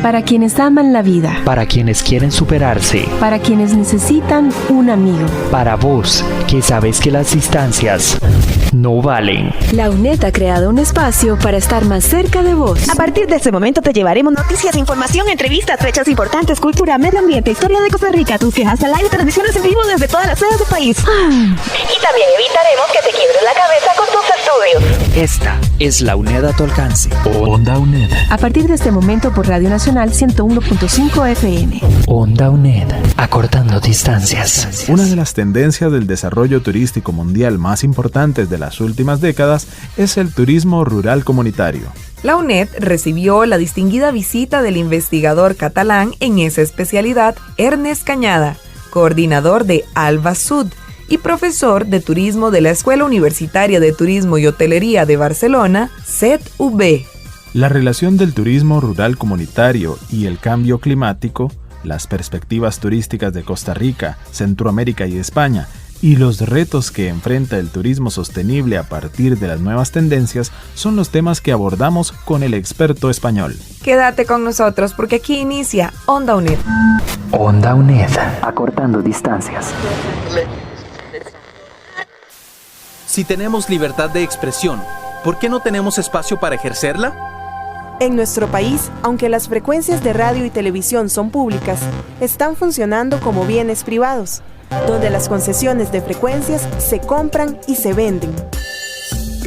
Para quienes aman la vida. Para quienes quieren superarse. Para quienes necesitan un amigo. Para vos, que sabes que las distancias no valen. La UNED ha creado un espacio para estar más cerca de vos. A partir de este momento te llevaremos noticias, información, entrevistas, fechas importantes, cultura, medio ambiente, historia de Costa Rica, tus quejas al aire, transmisiones en vivo desde todas las sedes del país. Y también evitaremos que te quiebres la cabeza con tus estudios. Esta es la UNED a tu alcance. Onda UNED. A partir de este momento por Radio Nacional 101.5 FM. Onda UNED, acortando distancias. Una de las tendencias del desarrollo turístico mundial más importantes de las últimas décadas es el turismo rural comunitario. La UNED recibió la distinguida visita del investigador catalán en esa especialidad, Ernest Cañada, coordinador de Alba Sud y profesor de turismo de la Escuela Universitaria de Turismo y Hotelería de Barcelona, ZUB. La relación del turismo rural comunitario y el cambio climático, las perspectivas turísticas de Costa Rica, Centroamérica y España, y los retos que enfrenta el turismo sostenible a partir de las nuevas tendencias son los temas que abordamos con el experto español. Quédate con nosotros porque aquí inicia Onda UNED. Onda UNED, acortando distancias. Si tenemos libertad de expresión, ¿por qué no tenemos espacio para ejercerla? En nuestro país, aunque las frecuencias de radio y televisión son públicas, están funcionando como bienes privados, donde las concesiones de frecuencias se compran y se venden.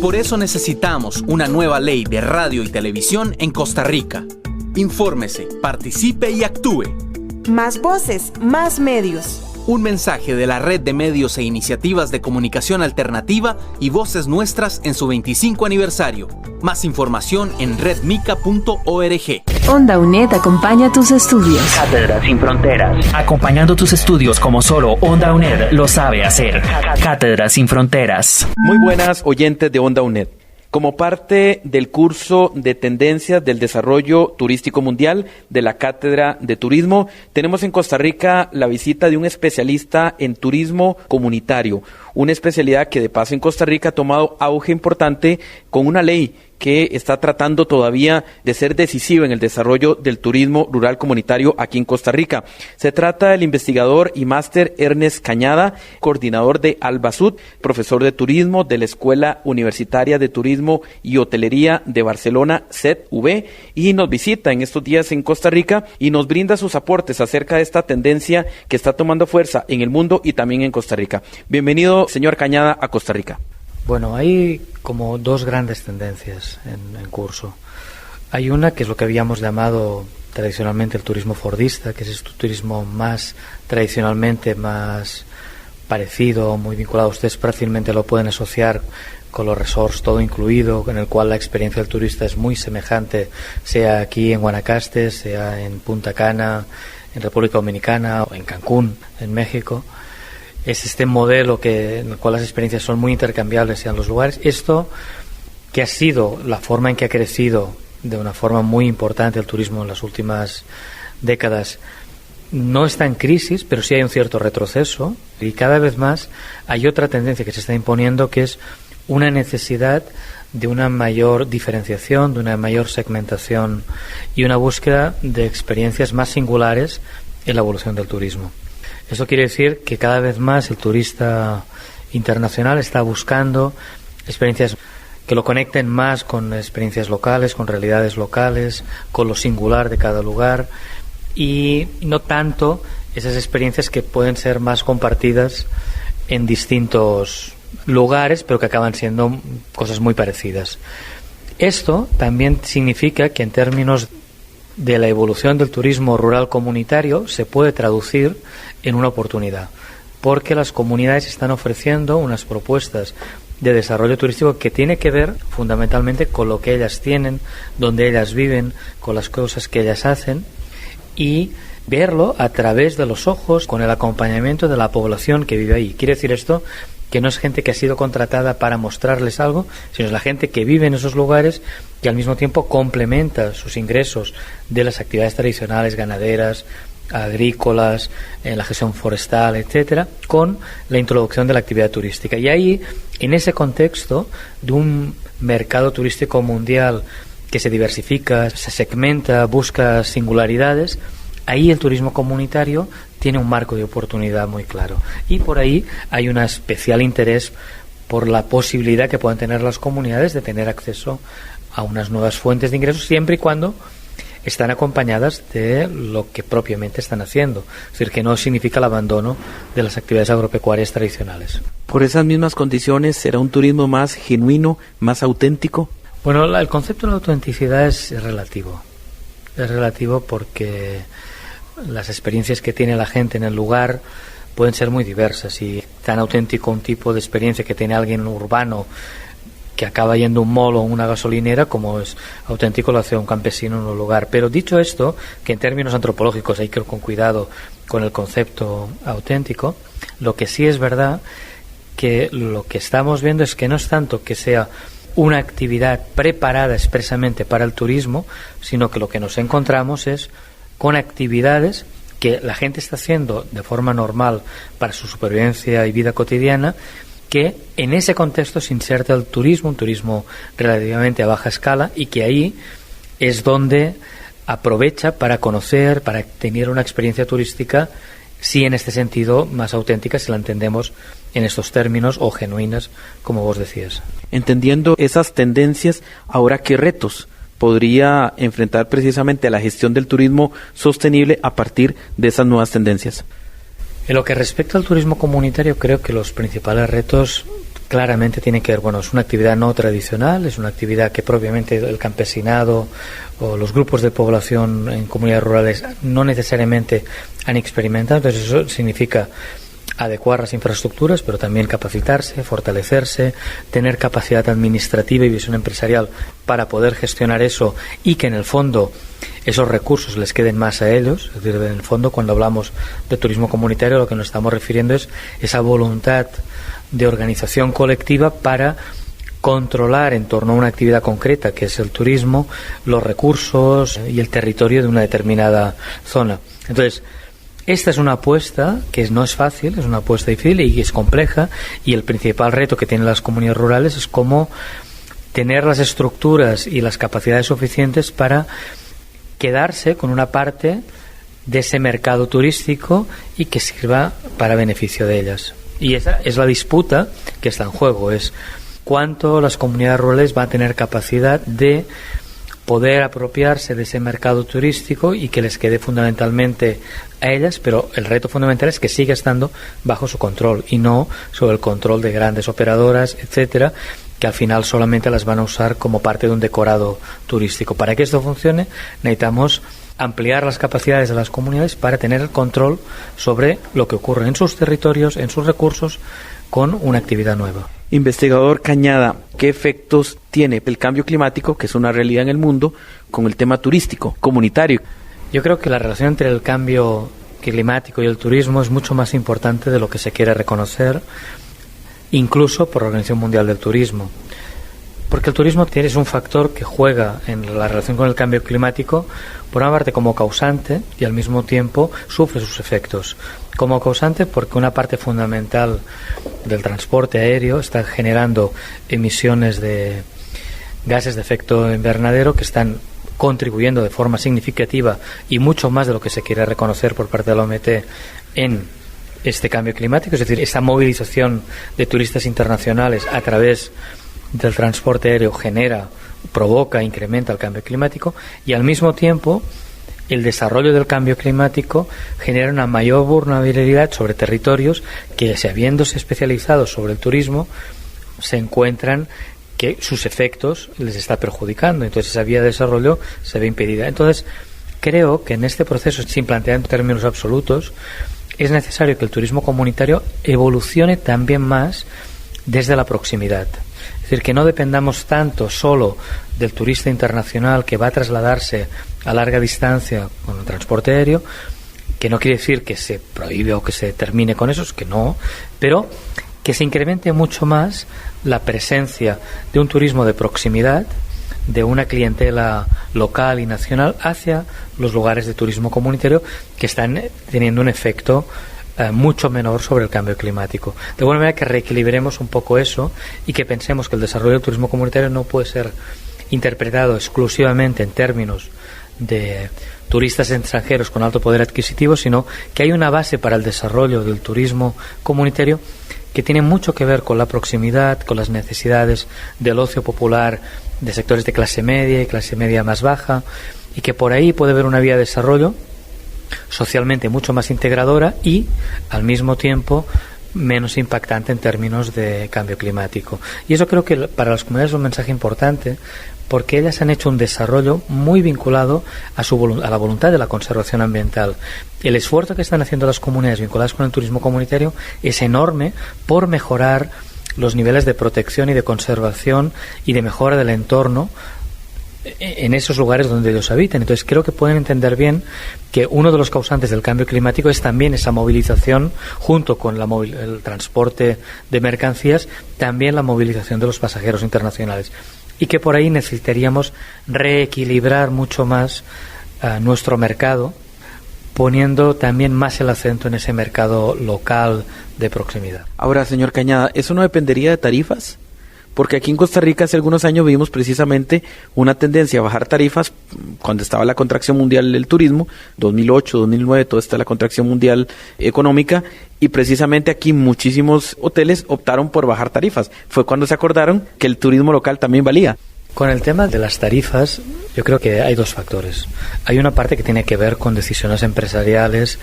Por eso necesitamos una nueva ley de radio y televisión en Costa Rica. Infórmese, participe y actúe. Más voces, más medios. Un mensaje de la Red de Medios e Iniciativas de Comunicación Alternativa y Voces Nuestras en su 25 aniversario. Más información en redmica.org. Onda UNED acompaña tus estudios. Cátedra sin fronteras. Acompañando tus estudios como solo Onda UNED lo sabe hacer. Cátedra sin fronteras. Muy buenas oyentes de Onda UNED. Como parte del curso de Tendencias del Desarrollo Turístico Mundial de la Cátedra de Turismo, tenemos en Costa Rica la visita de un especialista en turismo comunitario, una especialidad que de paso en Costa Rica ha tomado auge importante con una ley que está tratando todavía de ser decisiva en el desarrollo del turismo rural comunitario aquí en Costa Rica. Se trata del investigador y máster Ernest Cañada, coordinador de Alba Sud, profesor de turismo de la Escuela Universitaria de Turismo y Hotelería de Barcelona, ZUB, y nos visita en estos días en Costa Rica y nos brinda sus aportes acerca de esta tendencia que está tomando fuerza en el mundo y también en Costa Rica. Bienvenido, señor Cañada, a Costa Rica. Bueno, hay como dos grandes tendencias en curso. Hay una que es lo que habíamos llamado tradicionalmente el turismo fordista, que es este turismo más tradicionalmente más parecido, muy vinculado. Ustedes fácilmente lo pueden asociar con los resorts todo incluido, en el cual la experiencia del turista es muy semejante, sea aquí en Guanacaste, sea en Punta Cana, en República Dominicana o en Cancún, en México. Es este modelo en el cual las experiencias son muy intercambiables en los lugares. Esto, que ha sido la forma en que ha crecido de una forma muy importante el turismo en las últimas décadas, no está en crisis, pero sí hay un cierto retroceso, y cada vez más hay otra tendencia que se está imponiendo, que es una necesidad de una mayor diferenciación, de una mayor segmentación y una búsqueda de experiencias más singulares en la evolución del turismo. Eso quiere decir que cada vez más el turista internacional está buscando experiencias que lo conecten más con experiencias locales, con realidades locales, con lo singular de cada lugar, y no tanto esas experiencias que pueden ser más compartidas en distintos lugares, pero que acaban siendo cosas muy parecidas. Esto también significa que en términos de la evolución del turismo rural comunitario se puede traducir en una oportunidad, porque las comunidades están ofreciendo unas propuestas de desarrollo turístico que tiene que ver fundamentalmente con lo que ellas tienen, donde ellas viven, con las cosas que ellas hacen, y verlo a través de los ojos, con el acompañamiento de la población que vive ahí. Quiere decir esto que no es gente que ha sido contratada para mostrarles algo, sino es la gente que vive en esos lugares y al mismo tiempo complementa sus ingresos de las actividades tradicionales, ganaderas, agrícolas, en la gestión forestal, etcétera, con la introducción de la actividad turística. Y ahí, en ese contexto de un mercado turístico mundial que se diversifica, se segmenta, busca singularidades, ahí el turismo comunitario tiene un marco de oportunidad muy claro. Y por ahí hay un especial interés por la posibilidad que puedan tener las comunidades de tener acceso a unas nuevas fuentes de ingresos, siempre y cuando están acompañadas de lo que propiamente están haciendo. Es decir, que no significa el abandono de las actividades agropecuarias tradicionales. Por esas mismas condiciones, ¿será un turismo más genuino, más auténtico? Bueno, el concepto de la autenticidad es relativo. Es relativo porque las experiencias que tiene la gente en el lugar pueden ser muy diversas, y tan auténtico un tipo de experiencia que tiene alguien urbano que acaba yendo a un mall o a una gasolinera como es auténtico lo hace un campesino en un lugar. Pero dicho esto, que en términos antropológicos hay que ir con cuidado con el concepto auténtico, lo que sí es verdad que lo que estamos viendo es que no es tanto que sea una actividad preparada expresamente para el turismo, sino que lo que nos encontramos es con actividades que la gente está haciendo de forma normal para su supervivencia y vida cotidiana, que en ese contexto se inserta el turismo, un turismo relativamente a baja escala, y que ahí es donde aprovecha para conocer, para tener una experiencia turística, sí, en este sentido, más auténtica, si la entendemos en estos términos, o genuinas, como vos decías. Entendiendo esas tendencias, ahora, ¿qué retos podría enfrentar precisamente la gestión del turismo sostenible a partir de esas nuevas tendencias? En lo que respecta al turismo comunitario, creo que los principales retos claramente tienen que ver, bueno, es una actividad no tradicional, es una actividad que propiamente el campesinado o los grupos de población en comunidades rurales no necesariamente han experimentado. Entonces eso significa adecuar las infraestructuras, pero también capacitarse, fortalecerse, tener capacidad administrativa y visión empresarial para poder gestionar eso, y que en el fondo esos recursos les queden más a ellos. Es decir, en el fondo, cuando hablamos de turismo comunitario, lo que nos estamos refiriendo es esa voluntad de organización colectiva para controlar en torno a una actividad concreta, que es el turismo, los recursos y el territorio de una determinada zona. Entonces, esta es una apuesta que no es fácil, es una apuesta difícil y es compleja, y el principal reto que tienen las comunidades rurales es cómo tener las estructuras y las capacidades suficientes para quedarse con una parte de ese mercado turístico y que sirva para beneficio de ellas. Y esa es la disputa que está en juego, es cuánto las comunidades rurales van a tener capacidad de poder apropiarse de ese mercado turístico y que les quede fundamentalmente a ellas, pero el reto fundamental es que siga estando bajo su control y no sobre el control de grandes operadoras, etcétera, que al final solamente las van a usar como parte de un decorado turístico. Para que esto funcione, necesitamos ampliar las capacidades de las comunidades para tener el control sobre lo que ocurre en sus territorios, en sus recursos, con una actividad nueva. Investigador Cañada, ¿qué efectos tiene el cambio climático, que es una realidad en el mundo, con el tema turístico, comunitario? Yo creo que la relación entre el cambio climático y el turismo es mucho más importante de lo que se quiere reconocer, incluso por la Organización Mundial del Turismo. Porque el turismo es un factor que juega en la relación con el cambio climático, por una parte como causante, y al mismo tiempo sufre sus efectos. Como causante porque una parte fundamental del transporte aéreo está generando emisiones de gases de efecto invernadero que están contribuyendo de forma significativa y mucho más de lo que se quiere reconocer por parte de la OMT en este cambio climático, es decir, esta movilización de turistas internacionales a través del transporte aéreo provoca, incrementa el cambio climático, y al mismo tiempo el desarrollo del cambio climático genera una mayor vulnerabilidad sobre territorios que, habiéndose especializado sobre el turismo, se encuentran que sus efectos les está perjudicando, entonces esa vía de desarrollo se ve impedida. Entonces creo que en este proceso, sin plantear en términos absolutos, es necesario que el turismo comunitario evolucione también más desde la proximidad. Es decir, que no dependamos tanto solo del turista internacional que va a trasladarse a larga distancia con el transporte aéreo, que no quiere decir que se prohíbe o que se termine con eso, es que no, pero que se incremente mucho más la presencia de un turismo de proximidad, de una clientela local y nacional hacia los lugares de turismo comunitario que están teniendo un efecto mucho menor sobre el cambio climático. De alguna manera que reequilibremos un poco eso y que pensemos que el desarrollo del turismo comunitario no puede ser interpretado exclusivamente en términos de turistas extranjeros con alto poder adquisitivo, sino que hay una base para el desarrollo del turismo comunitario que tiene mucho que ver con la proximidad, con las necesidades del ocio popular de sectores de clase media y clase media más baja, y que por ahí puede haber una vía de desarrollo socialmente mucho más integradora y, al mismo tiempo, menos impactante en términos de cambio climático. Y eso creo que para las comunidades es un mensaje importante, porque ellas han hecho un desarrollo muy vinculado a la voluntad de la conservación ambiental. El esfuerzo que están haciendo las comunidades vinculadas con el turismo comunitario es enorme por mejorar los niveles de protección y de conservación y de mejora del entorno en esos lugares donde ellos habitan. Entonces creo que pueden entender bien que uno de los causantes del cambio climático es también esa movilización, junto con el transporte de mercancías, también la movilización de los pasajeros internacionales, y que por ahí necesitaríamos reequilibrar mucho más nuestro mercado, poniendo también más el acento en ese mercado local de proximidad. Ahora, señor Cañada, ¿eso no dependería de tarifas? Porque aquí en Costa Rica hace algunos años vimos precisamente una tendencia a bajar tarifas cuando estaba la contracción mundial del turismo, 2008, 2009, toda esta la contracción mundial económica, y precisamente aquí muchísimos hoteles optaron por bajar tarifas. Fue cuando se acordaron que el turismo local también valía. Con el tema de las tarifas, yo creo que hay dos factores. Hay una parte que tiene que ver con decisiones empresariales,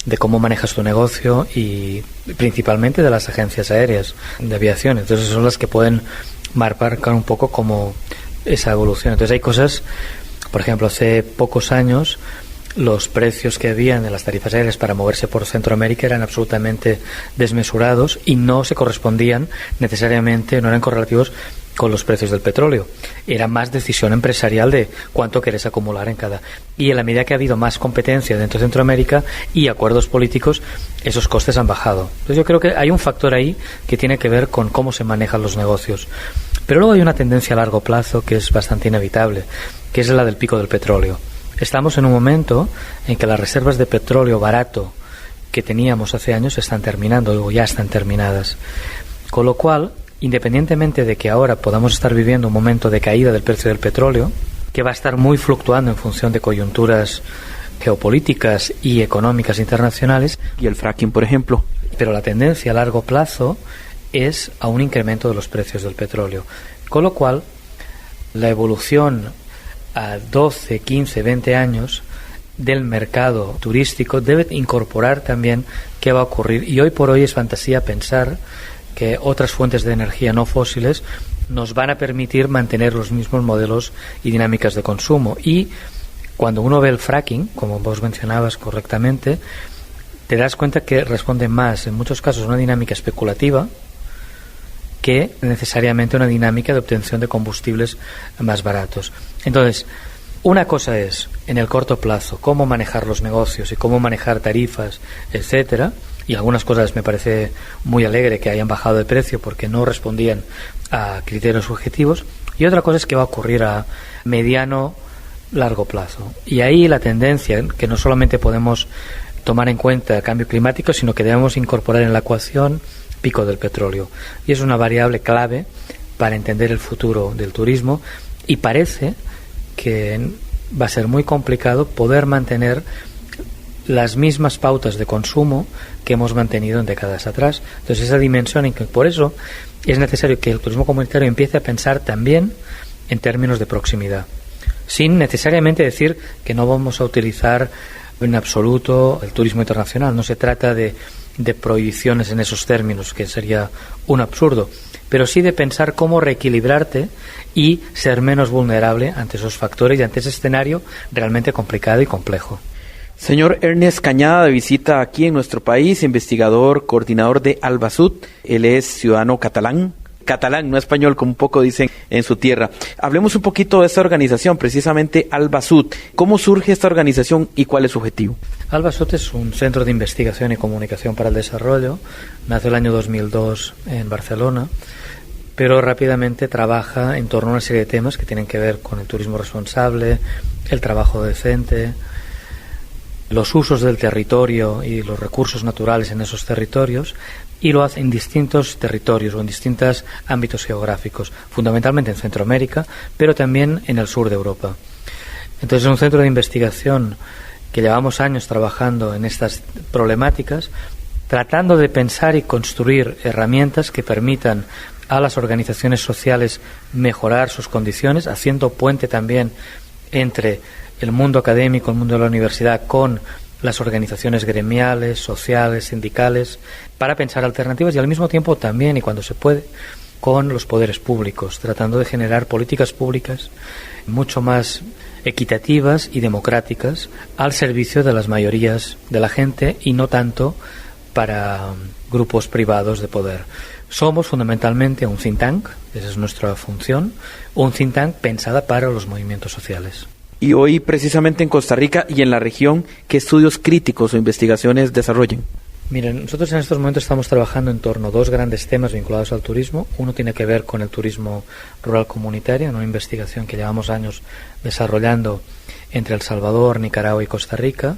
de cómo manejas tu negocio y principalmente de las agencias aéreas de aviación. Entonces son las que pueden marcar un poco como esa evolución. Entonces hay cosas, por ejemplo, hace pocos años los precios que habían en las tarifas aéreas para moverse por Centroamérica eran absolutamente desmesurados y no se correspondían necesariamente, no eran correlativos con los precios del petróleo. Era más decisión empresarial de cuánto querés acumular en cada. Y en la medida que ha habido más competencia dentro de Centroamérica y acuerdos políticos, esos costes han bajado. Entonces yo creo que hay un factor ahí que tiene que ver con cómo se manejan los negocios. Pero luego hay una tendencia a largo plazo que es bastante inevitable, que es la del pico del petróleo. Estamos en un momento en que las reservas de petróleo barato que teníamos hace años están terminando o ya están terminadas. Con lo cual, independientemente de que ahora podamos estar viviendo un momento de caída del precio del petróleo, que va a estar muy fluctuando en función de coyunturas geopolíticas y económicas internacionales. Y el fracking, por ejemplo. Pero la tendencia a largo plazo es a un incremento de los precios del petróleo. Con lo cual, la evolución a 12, 15, 20 años del mercado turístico debe incorporar también qué va a ocurrir. Y hoy por hoy es fantasía pensar que otras fuentes de energía no fósiles nos van a permitir mantener los mismos modelos y dinámicas de consumo. Y cuando uno ve el fracking, como vos mencionabas correctamente, te das cuenta que responde más, en muchos casos, a una dinámica especulativa que necesariamente una dinámica de obtención de combustibles más baratos. Entonces, una cosa es, en el corto plazo, cómo manejar los negocios y cómo manejar tarifas, etcétera, y algunas cosas me parece muy alegre que hayan bajado de precio porque no respondían a criterios objetivos, y otra cosa es qué va a ocurrir a mediano, largo plazo. Y ahí la tendencia, que no solamente podemos tomar en cuenta el cambio climático, sino que debemos incorporar en la ecuación pico del petróleo. Y es una variable clave para entender el futuro del turismo, y parece que va a ser muy complicado poder mantener las mismas pautas de consumo que hemos mantenido en décadas atrás. Entonces esa dimensión, por eso es necesario que el turismo comunitario empiece a pensar también en términos de proximidad, sin necesariamente decir que no vamos a utilizar en absoluto el turismo internacional. No se trata de prohibiciones en esos términos, que sería un absurdo, pero sí de pensar cómo reequilibrarte y ser menos vulnerable ante esos factores y ante ese escenario realmente complicado y complejo. Señor Ernest Cañada, de visita aquí en nuestro país, investigador, coordinador de Albasud. Él es ciudadano catalán, no español, como un poco dicen en su tierra. Hablemos un poquito de esta organización, precisamente Albasud. ¿Cómo surge esta organización y cuál es su objetivo? Albasud es un centro de investigación y comunicación para el desarrollo. Nació el año 2002 en Barcelona, pero rápidamente trabaja en torno a una serie de temas que tienen que ver con el turismo responsable, el trabajo decente, los usos del territorio y los recursos naturales en esos territorios, y lo hace en distintos territorios o en distintos ámbitos geográficos, fundamentalmente en Centroamérica, pero también en el sur de Europa. Entonces es un centro de investigación que llevamos años trabajando en estas problemáticas, tratando de pensar y construir herramientas que permitan a las organizaciones sociales mejorar sus condiciones, haciendo puente también entre el mundo académico, el mundo de la universidad, con las organizaciones gremiales, sociales, sindicales, para pensar alternativas y al mismo tiempo también, y cuando se puede, con los poderes públicos, tratando de generar políticas públicas mucho más equitativas y democráticas al servicio de las mayorías de la gente y no tanto para grupos privados de poder. Somos fundamentalmente un think tank, esa es nuestra función, un think tank pensada para los movimientos sociales. Y hoy, precisamente en Costa Rica y en la región, ¿qué estudios críticos o investigaciones desarrollan? Miren, nosotros en estos momentos estamos trabajando en torno a dos grandes temas vinculados al turismo. Uno tiene que ver con el turismo rural comunitario, una investigación que llevamos años desarrollando entre El Salvador, Nicaragua y Costa Rica,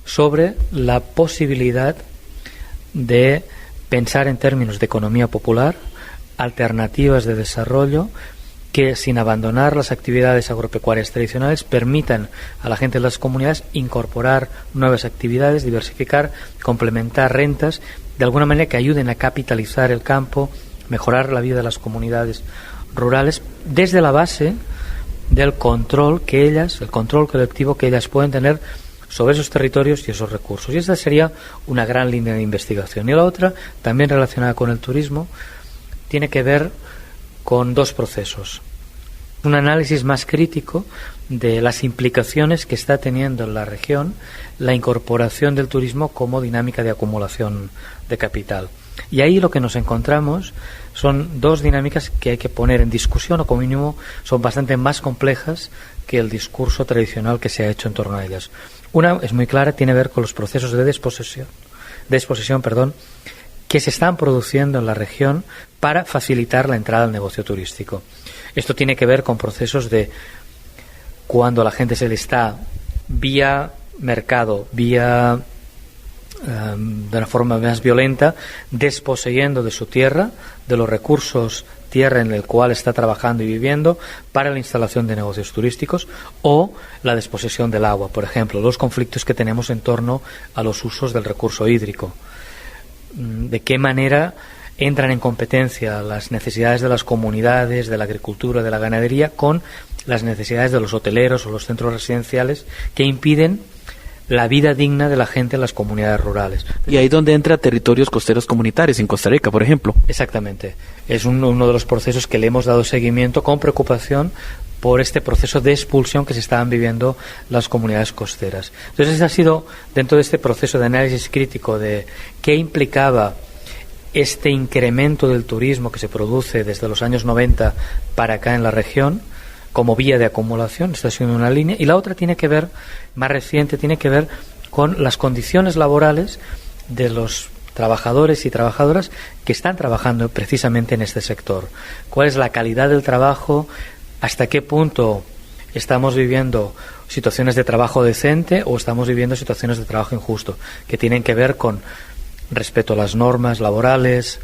sobre la posibilidad de pensar en términos de economía popular, alternativas de desarrollo que, sin abandonar las actividades agropecuarias tradicionales, permitan a la gente de las comunidades incorporar nuevas actividades, diversificar, complementar rentas, de alguna manera que ayuden a capitalizar el campo, mejorar la vida de las comunidades rurales desde la base del control que ellas, el control colectivo que ellas pueden tener sobre esos territorios y esos recursos. Y esta sería una gran línea de investigación. Y la otra, también relacionada con el turismo, tiene que ver con dos procesos. Un análisis más crítico de las implicaciones que está teniendo en la región la incorporación del turismo como dinámica de acumulación de capital. Y ahí lo que nos encontramos son dos dinámicas que hay que poner en discusión, o como mínimo son bastante más complejas que el discurso tradicional que se ha hecho en torno a ellas. Una es muy clara, tiene que ver con los procesos de desposesión, que se están produciendo en la región para facilitar la entrada al negocio turístico. Esto tiene que ver con procesos de cuando la gente se le está vía mercado, vía de una forma más violenta, desposeyendo de su tierra, de los recursos tierra en el cual está trabajando y viviendo, para la instalación de negocios turísticos, o la desposesión del agua, por ejemplo, los conflictos que tenemos en torno a los usos del recurso hídrico. De qué manera entran en competencia las necesidades de las comunidades, de la agricultura, de la ganadería, con las necesidades de los hoteleros o los centros residenciales, que impiden la vida digna de la gente en las comunidades rurales. Y ahí donde entra territorios costeros comunitarios, en Costa Rica, por ejemplo. Exactamente. Es uno de los procesos que le hemos dado seguimiento con preocupación por este proceso de expulsión que se estaban viviendo las comunidades costeras. Entonces, ese ha sido, dentro de este proceso de análisis crítico de qué implicaba este incremento del turismo que se produce desde los años 90 para acá en la región, como vía de acumulación. Esta ha sido una línea. Y la otra tiene que ver, más reciente, tiene que ver con las condiciones laborales de los trabajadores y trabajadoras que están trabajando precisamente en este sector. ¿Cuál es la calidad del trabajo? ¿Hasta qué punto estamos viviendo situaciones de trabajo decente o estamos viviendo situaciones de trabajo injusto? Que tienen que ver con respeto a las normas laborales,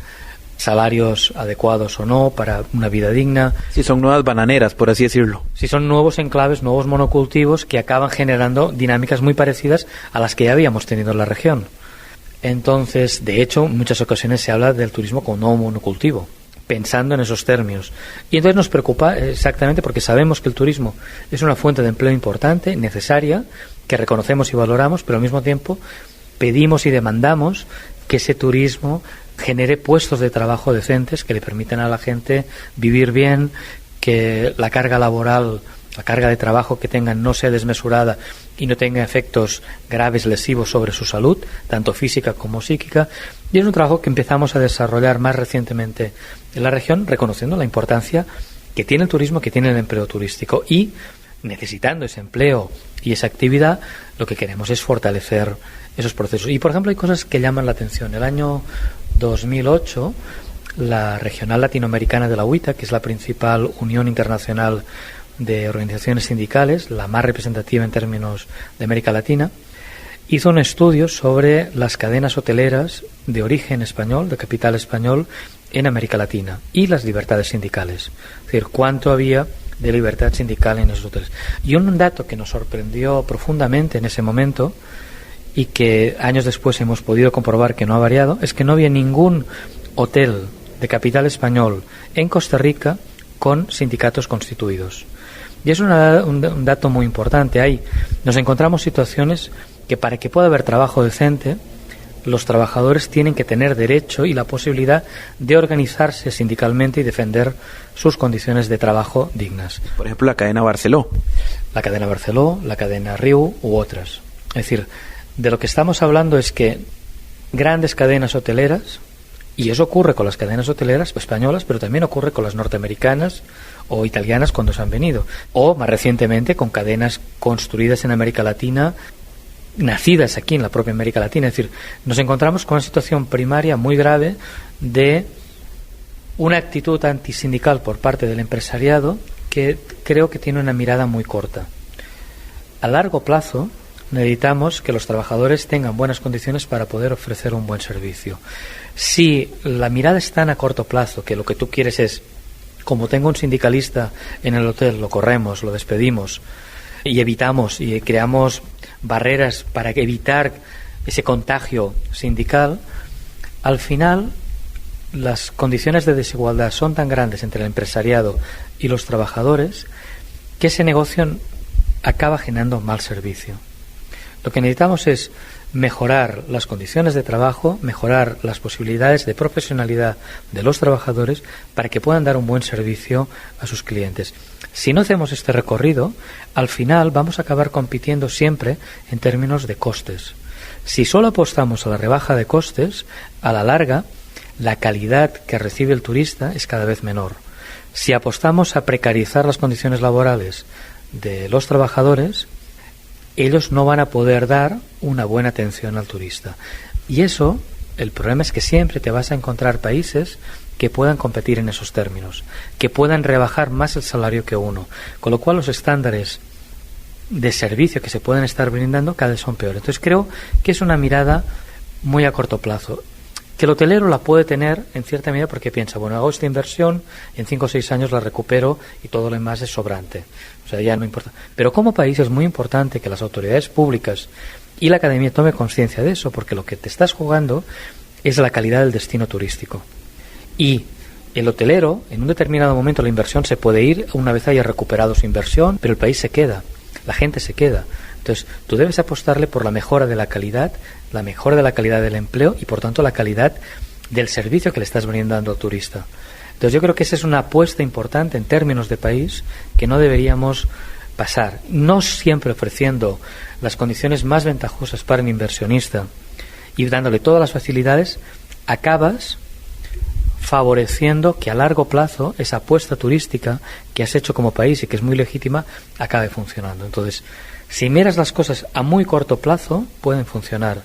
salarios adecuados o no para una vida digna. Si son nuevas bananeras, por así decirlo. Si son nuevos enclaves, nuevos monocultivos que acaban generando dinámicas muy parecidas a las que ya habíamos tenido en la región. Entonces, de hecho, en muchas ocasiones se habla del turismo como nuevo monocultivo, pensando en esos términos. Y entonces nos preocupa exactamente porque sabemos que el turismo es una fuente de empleo importante, necesaria, que reconocemos y valoramos, pero al mismo tiempo pedimos y demandamos que ese turismo genere puestos de trabajo decentes que le permitan a la gente vivir bien, que la carga laboral, la carga de trabajo que tengan no sea desmesurada y no tenga efectos graves, lesivos sobre su salud, tanto física como psíquica. Y es un trabajo que empezamos a desarrollar más recientemente en la región, reconociendo la importancia que tiene el turismo, que tiene el empleo turístico, y necesitando ese empleo y esa actividad, lo que queremos es fortalecer esos procesos. Y, por ejemplo, hay cosas que llaman la atención. El año 2008, la Regional Latinoamericana de la UITA, que es la principal unión internacional de organizaciones sindicales, la más representativa en términos de América Latina, hizo un estudio sobre las cadenas hoteleras de origen español, de capital español, en América Latina y las libertades sindicales. Es decir, cuánto había de libertad sindical en esos hoteles. Y un dato que nos sorprendió profundamente en ese momento y que años después hemos podido comprobar que no ha variado, es que no había ningún hotel de capital español en Costa Rica con sindicatos constituidos. Y es un dato muy importante. Ahí nos encontramos situaciones que para que pueda haber trabajo decente, los trabajadores tienen que tener derecho y la posibilidad de organizarse sindicalmente y defender sus condiciones de trabajo dignas. Por ejemplo, la cadena Barceló. La cadena Barceló, la cadena Riu u otras. Es decir, de lo que estamos hablando es que grandes cadenas hoteleras, y eso ocurre con las cadenas hoteleras españolas, pero también ocurre con las norteamericanas o italianas cuando se han venido, o más recientemente con cadenas construidas en América Latina, nacidas aquí en la propia América Latina. Es decir, nos encontramos con una situación primaria muy grave de una actitud antisindical por parte del empresariado que creo que tiene una mirada muy corta. A largo plazo necesitamos que los trabajadores tengan buenas condiciones para poder ofrecer un buen servicio. Si la mirada es tan a corto plazo que lo que tú quieres es, como tengo un sindicalista en el hotel, lo corremos, lo despedimos y evitamos y creamos barreras para evitar ese contagio sindical, al final las condiciones de desigualdad son tan grandes entre el empresariado y los trabajadores que ese negocio acaba generando mal servicio. Lo que necesitamos es mejorar las condiciones de trabajo, mejorar las posibilidades de profesionalidad de los trabajadores para que puedan dar un buen servicio a sus clientes. Si no hacemos este recorrido, al final vamos a acabar compitiendo siempre en términos de costes. Si solo apostamos a la rebaja de costes, a la larga, la calidad que recibe el turista es cada vez menor. Si apostamos a precarizar las condiciones laborales de los trabajadores, ellos no van a poder dar una buena atención al turista. Y eso, el problema es que siempre te vas a encontrar países que puedan competir en esos términos, que puedan rebajar más el salario que uno, con lo cual los estándares de servicio que se pueden estar brindando cada vez son peores. Entonces creo que es una mirada muy a corto plazo, que el hotelero la puede tener en cierta medida porque piensa, bueno, hago esta inversión, en 5 o 6 años la recupero y todo lo demás es sobrante. O sea, ya no importa. Pero como país es muy importante que las autoridades públicas y la academia tome conciencia de eso, porque lo que te estás jugando es la calidad del destino turístico. Y el hotelero, en un determinado momento la inversión se puede ir una vez haya recuperado su inversión, pero el país se queda, la gente se queda. Entonces, tú debes apostarle por la mejora de la calidad del empleo y, por tanto, la calidad del servicio que le estás brindando al turista. Entonces, yo creo que esa es una apuesta importante en términos de país que no deberíamos pasar. No siempre ofreciendo las condiciones más ventajosas para el inversionista y dándole todas las facilidades, acabas favoreciendo que a largo plazo esa apuesta turística que has hecho como país y que es muy legítima acabe funcionando. Entonces, si miras las cosas a muy corto plazo, pueden funcionar,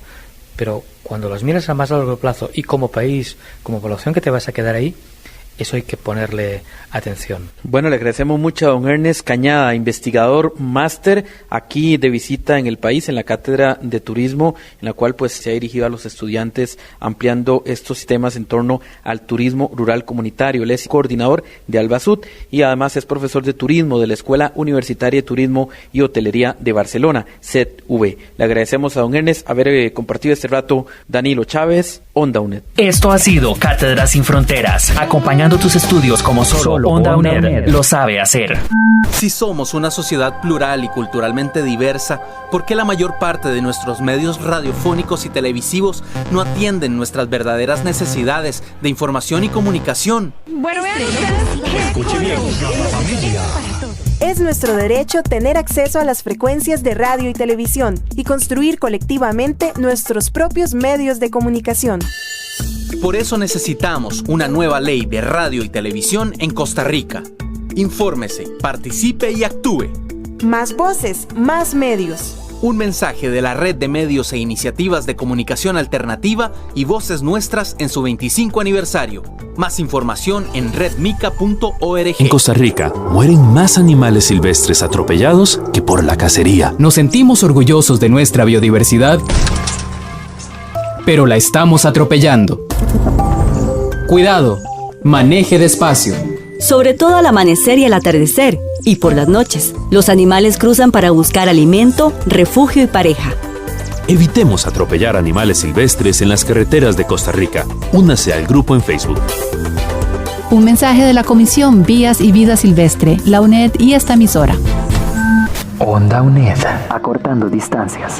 pero cuando las miras a más largo plazo y como país, como población que te vas a quedar ahí, eso hay que ponerle atención. Bueno, le agradecemos mucho a don Ernest Cañada, investigador máster aquí de visita en el país, en la Cátedra de Turismo, en la cual pues se ha dirigido a los estudiantes ampliando estos temas en torno al turismo rural comunitario. Él es coordinador de Albasud y además es profesor de turismo de la Escuela Universitaria de Turismo y Hotelería de Barcelona, CETV. Le agradecemos a don Ernest haber compartido este rato. Danilo Chávez, Onda UNED. Esto ha sido Cátedra Sin Fronteras, acompañando tus estudios como solo Onda UNED lo sabe hacer. Si somos una sociedad plural y culturalmente diversa, ¿por qué la mayor parte de nuestros medios radiofónicos y televisivos no atienden nuestras verdaderas necesidades de información y comunicación? Bueno, escuche bien, familia. Es nuestro derecho tener acceso a las frecuencias de radio y televisión y construir colectivamente nuestros propios medios de comunicación. Por eso necesitamos una nueva ley de radio y televisión en Costa Rica. Infórmese, participe y actúe. Más voces, más medios. Un mensaje de la Red de Medios e Iniciativas de Comunicación Alternativa y Voces Nuestras en su 25 aniversario. Más información en redmica.org. En Costa Rica, mueren más animales silvestres atropellados que por la cacería. Nos sentimos orgullosos de nuestra biodiversidad, pero la estamos atropellando. Cuidado, maneje despacio. Sobre todo al amanecer y al atardecer, y por las noches, los animales cruzan para buscar alimento, refugio y pareja. Evitemos atropellar animales silvestres en las carreteras de Costa Rica. Únase al grupo en Facebook. Un mensaje de la Comisión Vías y Vida Silvestre, la UNED y esta emisora. Onda UNED, acortando distancias.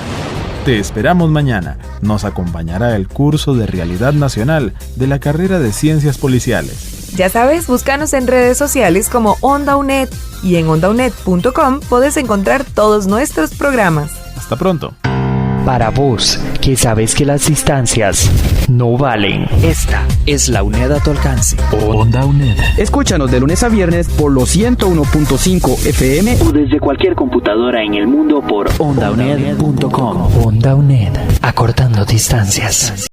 Te esperamos mañana. Nos acompañará el curso de Realidad Nacional de la carrera de Ciencias Policiales. Ya sabes, búscanos en redes sociales como Onda UNED y en ondaunet.com puedes encontrar todos nuestros programas. Hasta pronto. Para vos, que sabes que las distancias no valen, esta es la UNED a tu alcance. Onda UNED. Escúchanos de lunes a viernes por los 101.5 FM o desde cualquier computadora en el mundo por ondauned.com. Onda UNED, acortando distancias.